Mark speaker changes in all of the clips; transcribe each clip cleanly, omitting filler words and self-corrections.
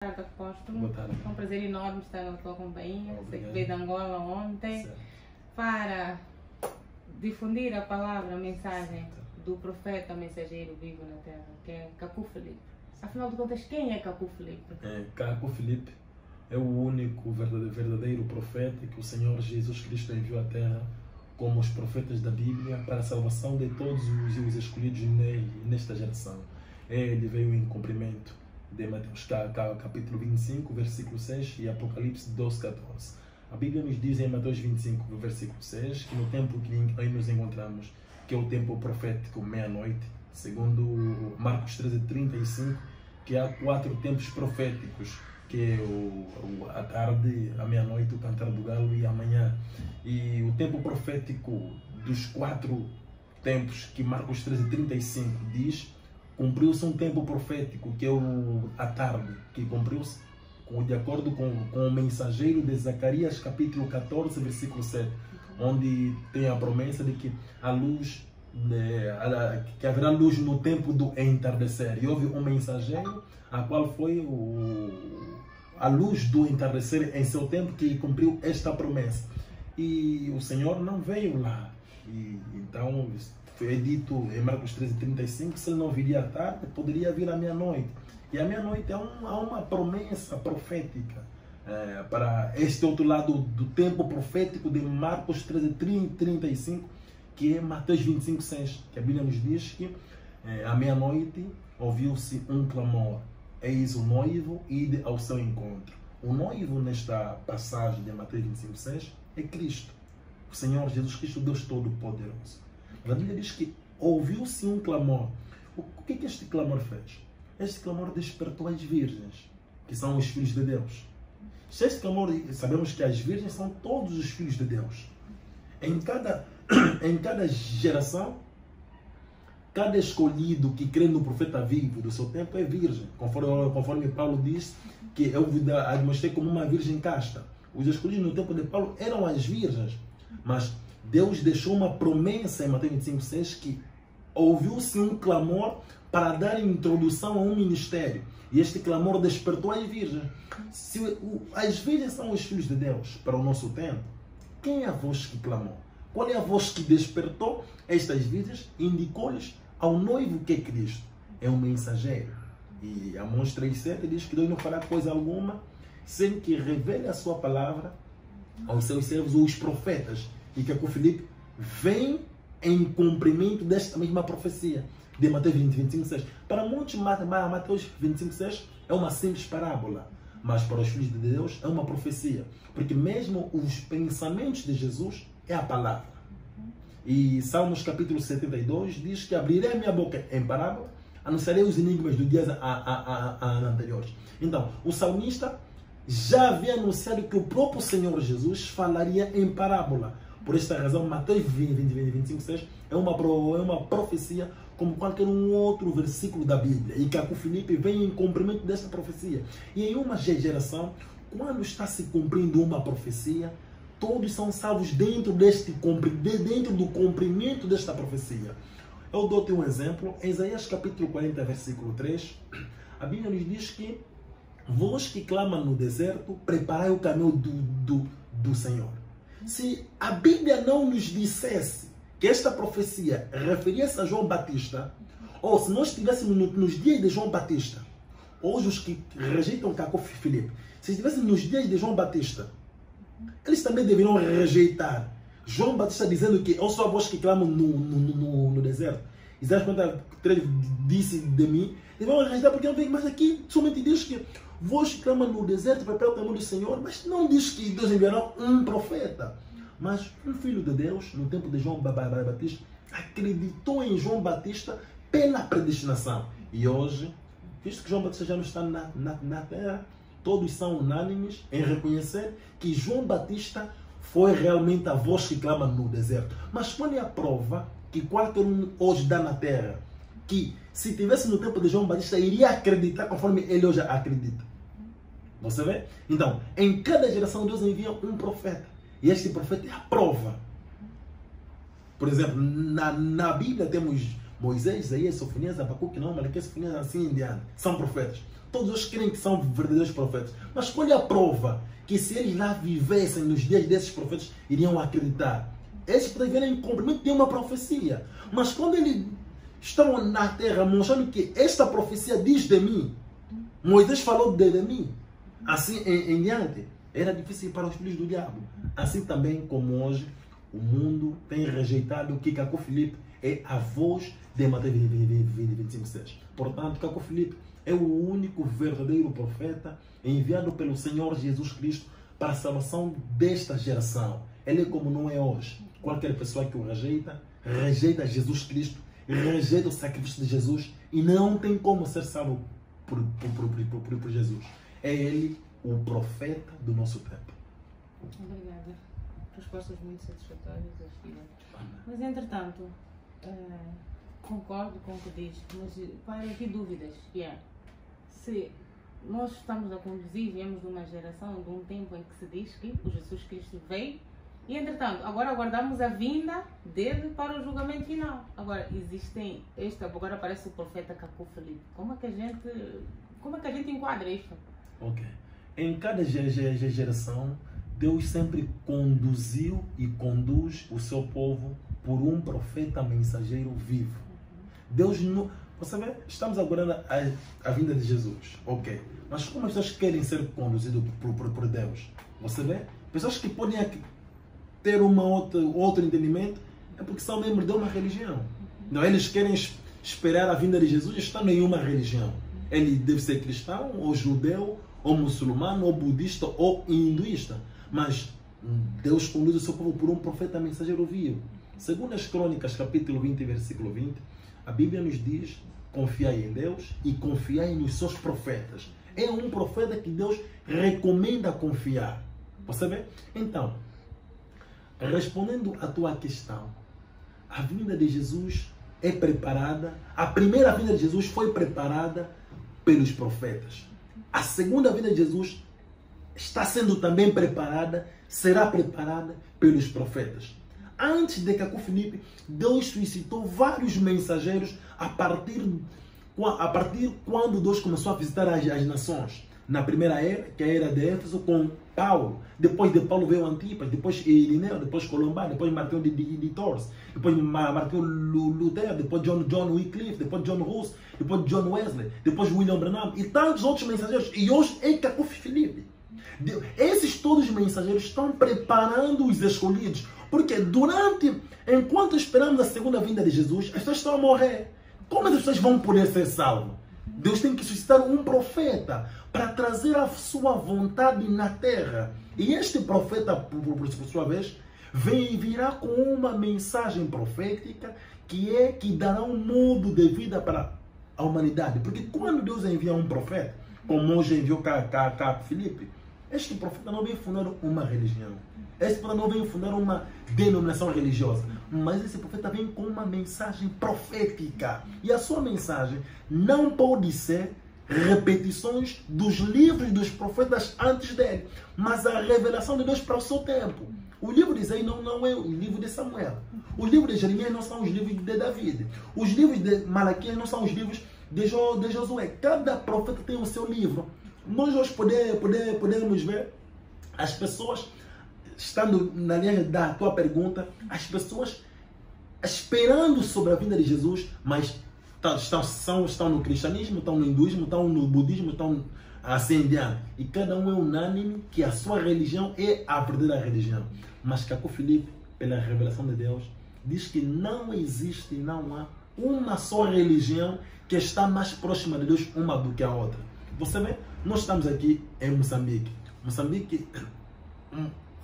Speaker 1: Boa tarde, apóstolo.
Speaker 2: Boa tarde.
Speaker 1: É um prazer enorme estar na tua companhia.
Speaker 2: Obrigado.
Speaker 1: Sei que veio de Angola ontem
Speaker 2: Certo.
Speaker 1: para difundir a palavra, a mensagem do profeta mensageiro vivo na terra, que é Cacu Filipe. Afinal de contas, quem é Cacu Filipe?
Speaker 2: Caco Filipe é o único verdadeiro profeta que o Senhor Jesus Cristo enviou à terra, como os profetas da Bíblia, para a salvação de todos os escolhidos nesta geração. Ele veio em cumprimento de Mateus capítulo 25, versículo 6 e Apocalipse 12, 14. A Bíblia nos diz em Mateus 25, versículo 6, que no tempo que aí nos encontramos, que é o tempo profético meia-noite, segundo Marcos 13, 35, que há 4 tempos proféticos, que é a tarde, a meia-noite, o cantar do galo e amanhã. E o tempo profético dos 4 tempos que Marcos 13, 35 diz, cumpriu-se um tempo profético, que é a tarde, que cumpriu-se de acordo com o mensageiro de Zacarias, capítulo 14, versículo 7, onde tem a promessa de que a luz, que haverá luz no tempo do entardecer. E houve um mensageiro, a qual foi a luz do entardecer em seu tempo, que cumpriu esta promessa. E o Senhor não veio lá. E então foi dito em Marcos 13, 35, se ele não viria à tarde, poderia vir à meia-noite. E a meia-noite há uma promessa profética para este outro lado do tempo profético de Marcos 13, 35, que é Mateus 25, 6, que a Bíblia nos diz que à meia-noite ouviu-se um clamor: eis o noivo, ide ao seu encontro. O noivo nesta passagem de Mateus 25, 6 é Cristo, o Senhor Jesus Cristo, Deus Todo-Poderoso. A Bíblia diz que ouviu-se um clamor. O que este clamor fez? Este clamor despertou as virgens, que são os filhos de Deus. Este clamor, sabemos que as virgens são todos os filhos de Deus. Em cada geração, cada escolhido que crê no profeta vivo do seu tempo é virgem. Conforme Paulo diz, que eu mostrei como uma virgem casta. Os escolhidos no tempo de Paulo eram as virgens. Mas Deus deixou uma promessa em Mateus 25, 6, que ouviu-se um clamor para dar introdução a um ministério. E este clamor despertou as virgens. Se as virgens são os filhos de Deus para o nosso tempo, quem é a voz que clamou? Qual é a voz que despertou estas virgens e indicou-lhes ao noivo que é Cristo? É um mensageiro. E Amós 3,7 diz que Deus não fará coisa alguma sem que revele a sua palavra aos seus servos, os profetas. E que o Filipe vem em cumprimento desta mesma profecia de Mateus 25, 6. Para muitos, Mateus 25, 6 é uma simples parábola, mas para os filhos de Deus é uma profecia, porque mesmo os pensamentos de Jesus é a palavra. E Salmos capítulo 72 diz que abrirei a minha boca em parábola, anunciarei os enigmas do dias anteriores. Então, o salmista já havia anunciado que o próprio Senhor Jesus falaria em parábola. Por esta razão, Mateus 25, 6 é uma profecia como qualquer um outro versículo da Bíblia. E Caco Filipe vem em cumprimento desta profecia. E em uma geração, quando está se cumprindo uma profecia, todos são salvos dentro do cumprimento desta profecia. Eu dou-te um exemplo. Em Isaías capítulo 40, versículo 3, a Bíblia nos diz que vós que clamam no deserto, preparai o caminho do Senhor. Se a Bíblia não nos dissesse que esta profecia referia-se a João Batista, ou se nós estivéssemos nos dias de João Batista, hoje os que rejeitam Caco Filipe, se estivéssemos nos dias de João Batista, eles também deveriam rejeitar João Batista dizendo que eu sou a voz que clamo no deserto. Isaías 43 disse de mim, eles vão rejeitar porque não tem mais aqui, somente diz que vós que clamam no deserto, prepara o caminho do Senhor, mas não diz que Deus enviará um profeta. Mas um filho de Deus, no tempo de João Batista, acreditou em João Batista pela predestinação. E hoje, visto que João Batista já não está na terra, todos são unânimes em reconhecer que João Batista foi realmente a voz que clama no deserto. Mas qual é a prova que qualquer um hoje dá na terra? Que se tivesse no tempo de João Batista, iria acreditar conforme ele hoje acredita. Você vê? Então, em cada geração Deus envia um profeta. E este profeta é a prova. Por exemplo, na Bíblia temos Moisés, Isaías, Sofonias, Abacuque, não, Malaquias, Sofonias, assim em diante. São profetas. Todos eles creem que são verdadeiros profetas. Mas qual é a prova? Que se eles lá vivessem nos dias desses profetas, iriam acreditar. Eles preverem em cumprimento de uma profecia. Mas quando eles estão na terra mostrando que esta profecia diz de mim, Moisés falou de mim, assim em diante, era difícil para os filhos do diabo. Assim também como hoje, o mundo tem rejeitado que Caco Filipe é a voz de Mateus 25:6. Portanto, Caco Filipe é o único verdadeiro profeta enviado pelo Senhor Jesus Cristo para a salvação desta geração. Ele é como não é hoje. Qualquer pessoa que o rejeita, rejeita Jesus Cristo, rejeita o sacrifício de Jesus e não tem como ser salvo por Jesus. É ele o profeta do nosso tempo.
Speaker 1: Obrigada. Respostas muito satisfatórias. Mas, entretanto, concordo com o que diz, mas para aqui dúvidas, que é, se nós estamos a conduzir, viemos de uma geração, de um tempo em que se diz que o Jesus Cristo veio, e entretanto, agora aguardamos a vinda dele para o julgamento final. Agora, agora aparece o profeta Caco Filipe. Como é que a gente enquadra isto?
Speaker 2: Ok. Em cada geração, Deus sempre conduziu e conduz o seu povo por um profeta mensageiro vivo. Deus não... Você vê, estamos aguardando a vinda de Jesus. Ok. Mas como as pessoas querem ser conduzidas por Deus? Você vê? Pessoas que podem ter outro entendimento é porque são membros de uma religião. Não, eles querem esperar a vinda de Jesus estando em uma religião. Ele deve ser cristão, ou judeu, ou muçulmano, ou budista, ou hinduísta. Mas Deus conduz o seu povo por um profeta mensageiro vivo. Segundo as Crônicas, capítulo 20, versículo 20, a Bíblia nos diz: confiai em Deus e confiai nos seus profetas. É um profeta que Deus recomenda confiar. Você vê? Então, respondendo à tua questão, a vinda de Jesus é preparada, a primeira vinda de Jesus foi preparada pelos profetas. A segunda vinda de Jesus está sendo também preparada, será preparada pelos profetas. Antes de Caco Filipe, Deus suscitou vários mensageiros a partir quando Deus começou a visitar as nações. Na primeira era, que é a era de Éfeso, com Paulo. Depois de Paulo veio Antipas, depois Irineu, depois Colombano, depois Martinho de Tours, depois Martinho Lutero, depois John Wycliffe, depois John Hus, depois John Wesley, depois William Branham e tantos outros mensageiros. E hoje é Caco Filipe. Esses todos os mensageiros estão preparando os escolhidos. Porque enquanto esperamos a segunda vinda de Jesus, as pessoas estão a morrer. Como as pessoas vão poder ser salvas? Deus tem que suscitar um profeta para trazer a sua vontade na terra. E este profeta, por sua vez, virá com uma mensagem profética que dará um modo de vida para a humanidade. Porque quando Deus envia um profeta, como hoje enviou Caco Filipe, este profeta não vem fundar uma religião. Este profeta não vem fundar uma denominação religiosa. Mas esse profeta vem com uma mensagem profética. E a sua mensagem não pode ser repetições dos livros dos profetas antes dele, mas a revelação de Deus para o seu tempo. O livro de Isaías não é o livro de Samuel. Os livros de Jeremias não são os livros de David. Os livros de Malaquias não são os livros de Josué. Cada profeta tem o seu livro. Nós hoje podemos ver as pessoas, estando na linha da tua pergunta, as pessoas esperando sobre a vinda de Jesus, mas estão no cristianismo, estão no hinduísmo, estão no budismo, estão assim em diante. E cada um é unânime que a sua religião é a verdadeira religião. Mas Caco Filipe, pela revelação de Deus, diz que não existe, não há uma só religião que está mais próxima de Deus uma do que a outra. Você vê? Nós estamos aqui em Moçambique. Moçambique,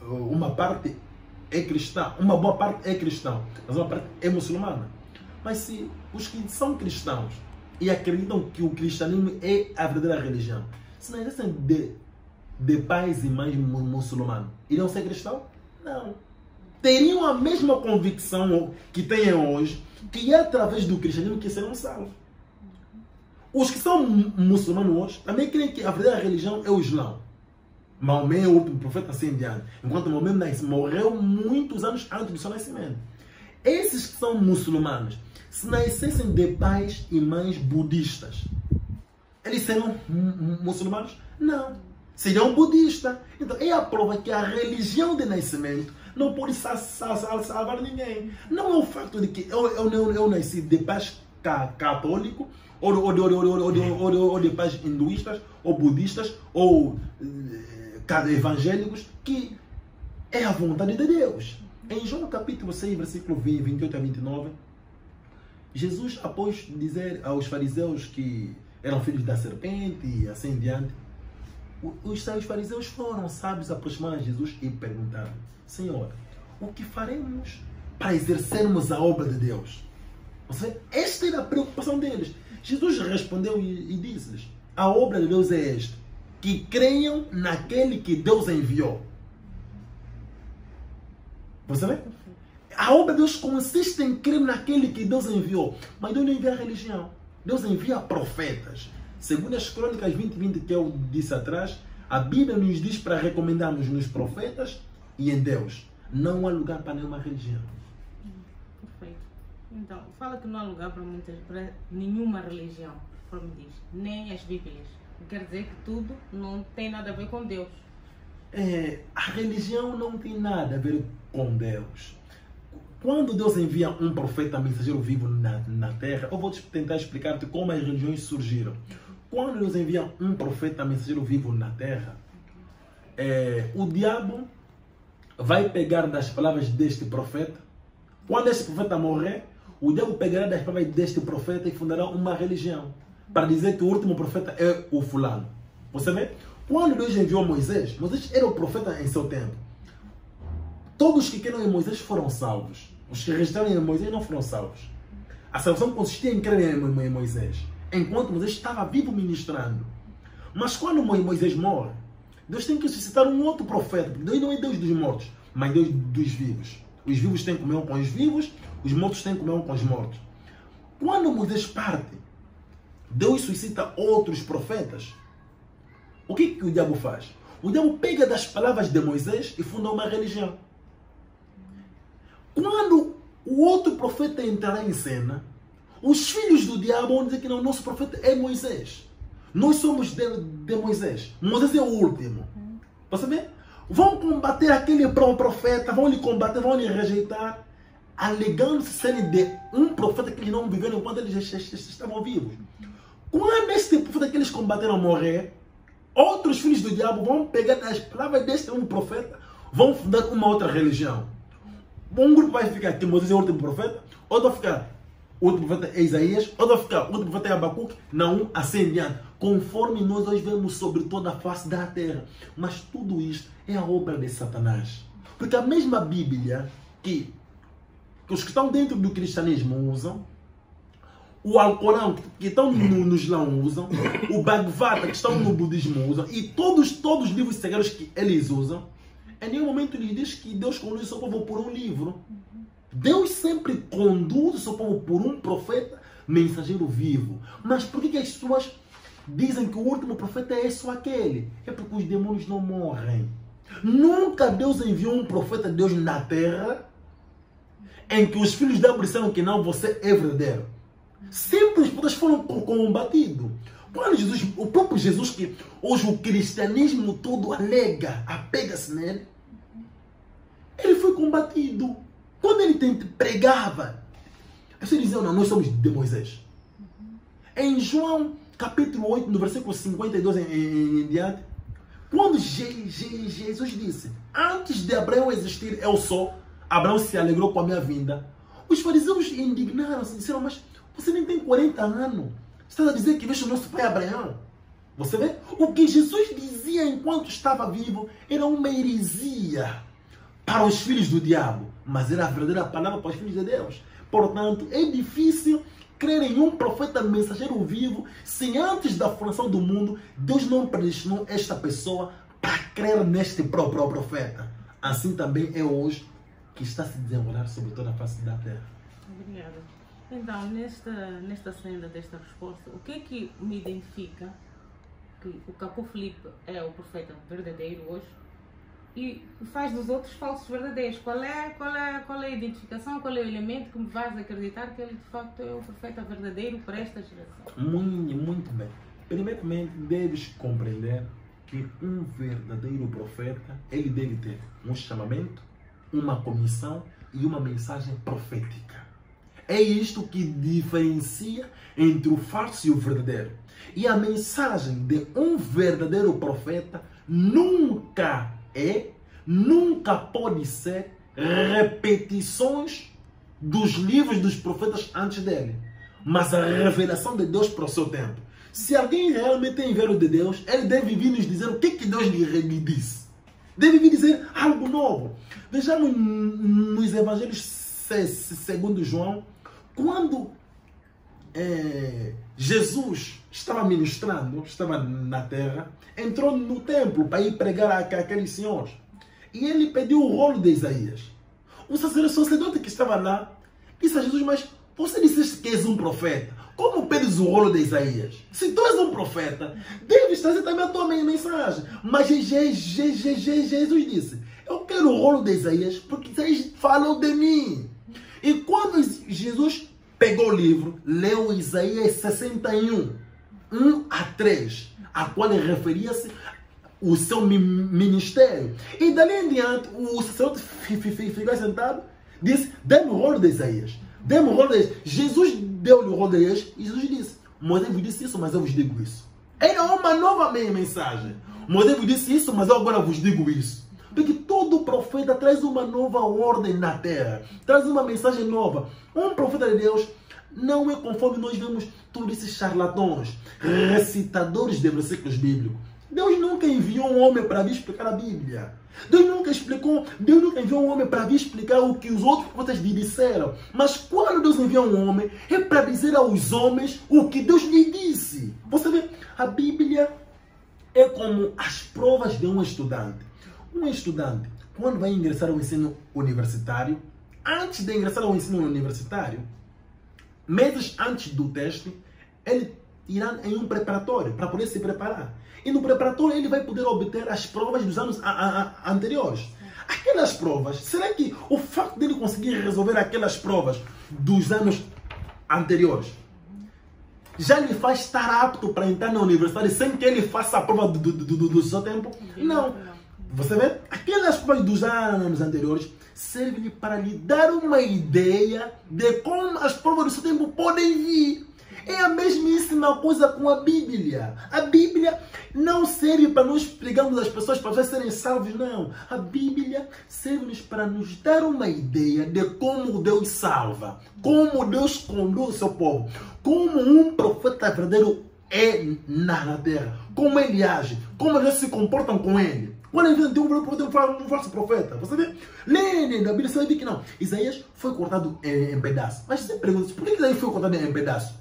Speaker 2: uma parte é cristã, uma boa parte é cristã, mas uma parte é muçulmana. Mas se os que são cristãos e acreditam que o cristianismo é a verdadeira religião, se não existem de pais e mães muçulmanos, iriam ser cristãos? Não. Teriam a mesma convicção que têm hoje, que é através do cristianismo que serão salvos. Os que são muçulmanos hoje também creem que a verdadeira religião é o Islã. Maomé é o último profeta, assim em diante. Enquanto Maomé morreu muitos anos antes do seu nascimento. Esses que são muçulmanos, se nascessem de pais e mães budistas, Eles serão muçulmanos? Não. Seriam budistas. Então, é a prova que a religião de nascimento não pode salvar ninguém. Não é o facto de que eu nasci de pais católico, ou de pais hinduístas, ou budistas, ou evangélicos, que é a vontade de Deus. Em João capítulo 6, versículo 28 a 29, Jesus, após dizer aos fariseus que eram filhos da serpente e assim em diante, os fariseus foram sábios, aproximaram a Jesus e perguntaram: Senhor, o que faremos para exercermos a obra de Deus? Esta era a preocupação deles. Jesus respondeu e disse-lhes: a obra de Deus é esta, que creiam naquele que Deus enviou. Você vê? A obra de Deus consiste em crer naquele que Deus enviou. Mas Deus não envia a religião. Deus envia profetas. Segundo as Crônicas 20:20 que eu disse atrás, a Bíblia nos diz para recomendarmos nos profetas e em Deus. Não há lugar para nenhuma religião.
Speaker 1: Perfeito. Então, fala que não há lugar para nenhuma religião, como diz, nem as Bíblias. Quer dizer que tudo não tem nada a ver com Deus.
Speaker 2: A religião não tem nada a ver com Deus. Quando Deus envia um profeta mensageiro vivo na terra, eu vou tentar explicar-te como as religiões surgiram. Quando Deus envia um profeta mensageiro vivo na terra, o diabo vai pegar das palavras deste profeta. Quando este profeta morrer, o diabo pegará das palavras deste profeta e fundará uma religião para dizer que o último profeta é o fulano. Você vê? Quando Deus enviou Moisés, Moisés era o profeta em seu tempo. Todos que creram em Moisés foram salvos. Os que registraram em Moisés não foram salvos. A salvação consistia em crer em Moisés, enquanto Moisés estava vivo ministrando. Mas quando Moisés morre, Deus tem que suscitar um outro profeta, porque Deus não é Deus dos mortos, mas Deus dos vivos. Os vivos têm comunhão com os vivos, os mortos têm comunhão com os mortos. Quando Moisés parte, Deus suscita outros profetas. O que o diabo faz? O diabo pega das palavras de Moisés e funda uma religião. Quando o outro profeta entrará em cena, os filhos do diabo vão dizer que não, nosso profeta é Moisés. Nós somos de Moisés. Moisés é o último. Você vê? Vão combater aquele profeta, vão lhe combater, vão lhe rejeitar, alegando-se serem de um profeta que eles não viveram enquanto eles estavam vivos. Quando este profeta que eles combateram morrer, outros filhos do diabo vão pegar as palavras deste um profeta, vão fundar uma outra religião. Um grupo vai ficar que Moisés é o último profeta, outro vai ficar o último profeta é Isaías, outro vai ficar o último profeta é Abacuque, não assim em diante, conforme nós hoje vemos sobre toda a face da terra. Mas tudo isto é a obra de Satanás. Porque a mesma Bíblia que os que estão dentro do cristianismo usam, o Alcorão que estão no Islã usam, o Bhagavata que estão no budismo usam, e todos os livros sagrados que eles usam, em nenhum momento lhes diz que Deus conduz o seu povo por um livro. Deus sempre conduz o seu povo por um profeta mensageiro vivo. Mas por que as pessoas dizem que o último profeta é só aquele? É porque os demônios não morrem. Nunca Deus enviou um profeta de Deus na terra em que os filhos da disseram que não, você é verdadeiro. Sempre os profetas foram combatidos. Quando Jesus, o próprio Jesus, que hoje o cristianismo todo alega, apega-se nele, ele foi combatido. Quando ele pregava, as pessoas diziam, não, nós somos de Moisés. Em João capítulo 8, no versículo 52 em diante, quando Jesus disse, antes de Abraão existir, eu sou, Abraão se alegrou com a minha vinda, os fariseus indignaram-se, disseram, mas você nem tem 40 anos. Você está a dizer que veja o nosso pai Abraão. Você vê? O que Jesus dizia enquanto estava vivo era uma heresia para os filhos do diabo, mas era a verdadeira palavra para os filhos de Deus. Portanto, é difícil crer em um profeta mensageiro vivo se antes da fundação do mundo Deus não predestinou esta pessoa para crer neste próprio profeta. Assim também é hoje que está a se desenrolar sobre toda a face da terra.
Speaker 1: Obrigada. Então, nesta senda desta resposta, o que me identifica que o Capô Filipe é o profeta verdadeiro hoje e faz dos outros falsos verdadeiros? Qual é a identificação, qual é o elemento que me faz acreditar que ele de facto é o profeta verdadeiro para esta geração?
Speaker 2: Muito bem. Primeiramente, deves compreender que um verdadeiro profeta, ele deve ter um chamamento, uma comissão e uma mensagem profética. É isto que diferencia entre o falso e o verdadeiro. E a mensagem de um verdadeiro profeta nunca pode ser repetições dos livros dos profetas antes dele, mas a revelação de Deus para o seu tempo. Se alguém realmente tem verbo de Deus, ele deve vir nos dizer o que Deus lhe disse. Deve vir dizer algo novo. Vejamos nos evangelhos segundo João, quando Jesus estava ministrando, estava na terra, entrou no templo para ir pregar aqueles senhores. E ele pediu o rolo de Isaías. O sacerdote que estava lá disse a Jesus: mas você disseste que és um profeta. Como pedes o rolo de Isaías? Se tu és um profeta, deves trazer também a tua mensagem. Mas Jesus disse: eu quero o rolo de Isaías porque Isaías falou de mim. E quando Jesus pegou o livro, leu Isaías 61, 1 a 3, a qual referia-se o seu ministério. E dali em diante, o sacerdote ficou sentado, disse: dê-me o rolo de Isaías. Dê-me o rolo de Isaías. Jesus deu-lhe o rolo de Isaías e Jesus disse: Moisés vos disse isso, mas eu vos digo isso. Era uma nova mensagem. Moisés vos disse isso, mas eu agora vos digo isso. Porque todo profeta traz uma nova ordem na terra, traz uma mensagem nova. Um profeta de Deus não é conforme nós vemos todos esses charlatões, recitadores de versículos bíblicos. Deus nunca enviou um homem para vir explicar a Bíblia. Deus nunca enviou um homem para vir explicar o que os outros profetas lhe disseram. Mas quando Deus envia um homem, é para dizer aos homens o que Deus lhe disse. Você vê, a Bíblia é como as provas de um estudante. Um estudante, quando vai ingressar ao ensino universitário, antes de ingressar ao ensino universitário, meses antes do teste, ele irá em um preparatório para poder se preparar. E no preparatório ele vai poder obter as provas dos anos anteriores. Aquelas provas, será que o facto dele conseguir resolver aquelas provas dos anos anteriores já lhe faz estar apto para entrar na universidade sem que ele faça a prova do seu tempo? Não. Você vê? Aquelas provas dos anos anteriores servem para lhe dar uma ideia de como as provas do seu tempo podem vir. É a mesmíssima coisa com a Bíblia. A Bíblia não serve para nós pregarmos as pessoas para serem salvos, não. A Bíblia serve para nos dar uma ideia de como Deus salva, como Deus conduz o seu povo, como um profeta verdadeiro é na terra, como ele age, como eles se comportam com ele. Quando ele tem um falso profeta, você vê? Lê na Bíblia, você vai ver que não. Isaías foi cortado em pedaços. Mas você pergunta, por que Isaías foi cortado em pedaços?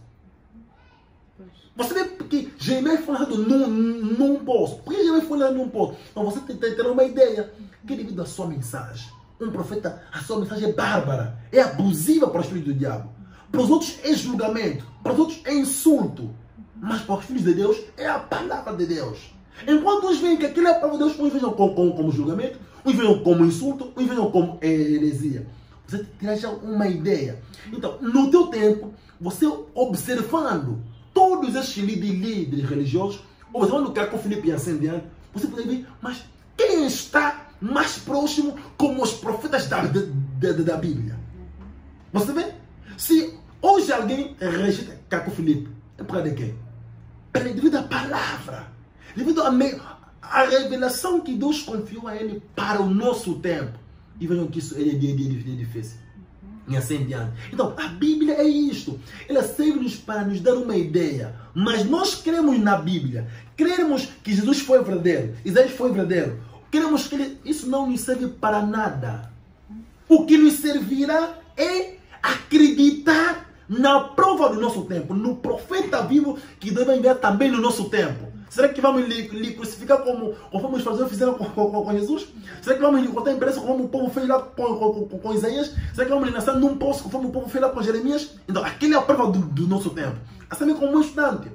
Speaker 2: Você vê que Jeremias foi lançado num poço. Por que Jeremias foi lançado num poço? Então você tem uma ideia que devido à sua mensagem, um profeta, a sua mensagem é bárbara, é abusiva para os filhos do diabo. Para os outros é julgamento, para os outros é insulto. Mas para os filhos de Deus é a palavra de Deus. Enquanto uns veem que aquilo é a palavra de Deus, uns vejam como julgamento, uns vejam como insulto, uns vejam como heresia. Você terá já uma ideia. Então, no teu tempo, você observando todos esses líderes religiosos, observando o que é com Filipe e assim em diante, você pode ver, mas quem está mais próximo como os profetas da Bíblia? Você vê? Se hoje alguém rejeita Caco Filipe, é por causa de quê? Devido à palavra, devido à revelação que Deus confiou a ele para o nosso tempo. E vejam que isso é difícil. E assim em diante. Então, a Bíblia é isto. Ela serve-nos para nos dar uma ideia. Mas nós cremos na Bíblia. Cremos que Jesus foi verdadeiro. Isaías foi verdadeiro. Cremos que isso não nos serve para nada. O que nos servirá é acreditar na prova do nosso tempo. No profeta vivo que deve enviar também no nosso tempo. Será que vamos lhe crucificar como os fariseus fizeram com Jesus? Será que vamos lhe cortar em pedaços como o povo fez lá com Isaías? Será que vamos lhe lançar num poço conforme o povo fez lá com Jeremias? Então, aquilo é a prova do nosso tempo. Assim como um estudante.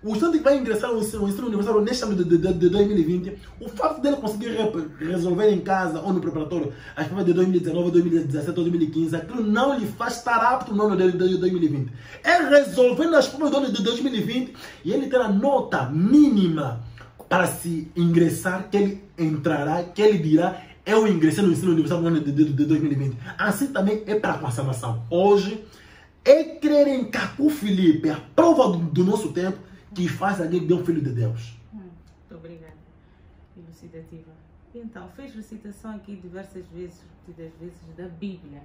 Speaker 2: o estudante que vai ingressar no ensino universitário neste ano de 2020, o fato dele conseguir resolver em casa ou no preparatório as provas de 2019, 2017 ou 2015, aquilo não lhe faz estar apto no ano de 2020. É resolvendo as provas do ano de 2020 e ele ter a nota mínima para se ingressar, que ele entrará, que ele dirá: eu ingressei no ensino universitário no ano de 2020. Assim também é para a conservação. Hoje, é crer em Cacu Felipe, a prova do nosso tempo, que faz alguém de um filho de Deus.
Speaker 1: Muito obrigada. Elucidativa. Então, fez recitação aqui diversas vezes, repetidas vezes, da Bíblia.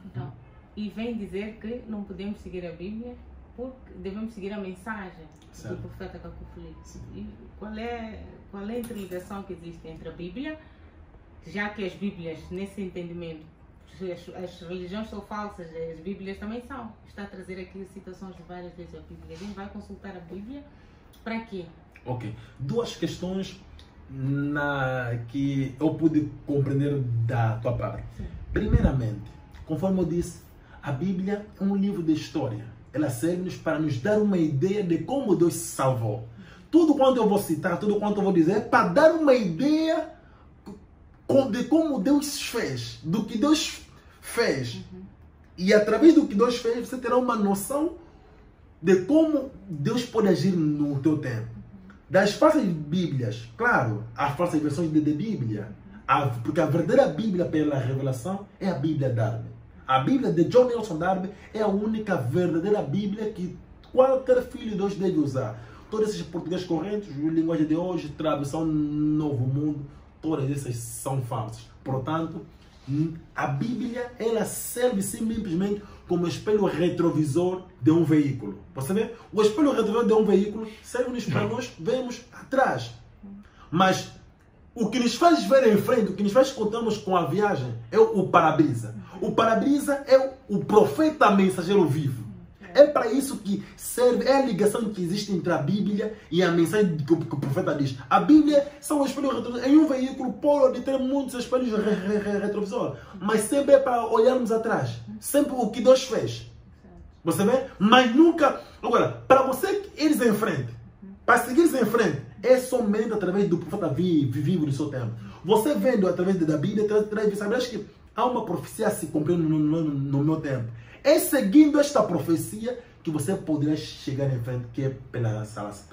Speaker 1: Então, e vem dizer que não podemos seguir a Bíblia porque devemos seguir a mensagem do profeta Cacu Felipe. E qual é a interligação que existe entre a Bíblia, já que as Bíblias, nesse entendimento, as religiões são falsas, as Bíblias também são. Está a trazer aqui citações de várias vezes a Bíblia. A gente vai consultar a Bíblia para quê?
Speaker 2: Ok. Duas questões que eu pude compreender da tua parte.
Speaker 1: Sim.
Speaker 2: Primeiramente, conforme eu disse, a Bíblia é um livro de história. Ela serve-nos para nos dar uma ideia de como Deus se salvou. Tudo quanto eu vou citar, tudo quanto eu vou dizer, é para dar uma ideia de como Deus fez, do que Deus fez. E através do que Deus fez, você terá uma noção de como Deus pode agir no teu tempo. Das falsas Bíblias, claro, há falsas versões de Bíblia, porque a verdadeira Bíblia pela revelação é a Bíblia Darby. A Bíblia de John Nelson Darby é a única verdadeira Bíblia que qualquer filho de Deus deve usar. Todos esses portugueses correntes, linguagem de hoje, tradução Novo Mundo, todas essas são falsas. Portanto, a Bíblia, ela serve simplesmente como espelho retrovisor de um veículo. Você vê? O espelho retrovisor de um veículo serve-nos para nós vermos atrás. Mas o que nos faz ver em frente, o que nos faz contarmos com a viagem, é o para-brisa. O para-brisa é o profeta mensageiro vivo. É para isso que serve, é a ligação que existe entre a Bíblia e a mensagem que o profeta diz. A Bíblia são um espelho retrovisor. Em um veículo pode ter muitos espelhos retrovisores, mas sempre é para olharmos atrás. Sempre o que Deus fez. Você vê? Mas nunca... Agora, para você ir em frente, para seguir em frente, é somente através do profeta vivo do seu tempo. Você vendo através da Bíblia, saberás que há uma profecia a se cumprir no meu tempo. É seguindo esta profecia que você poderá chegar em frente, que é pela salvação.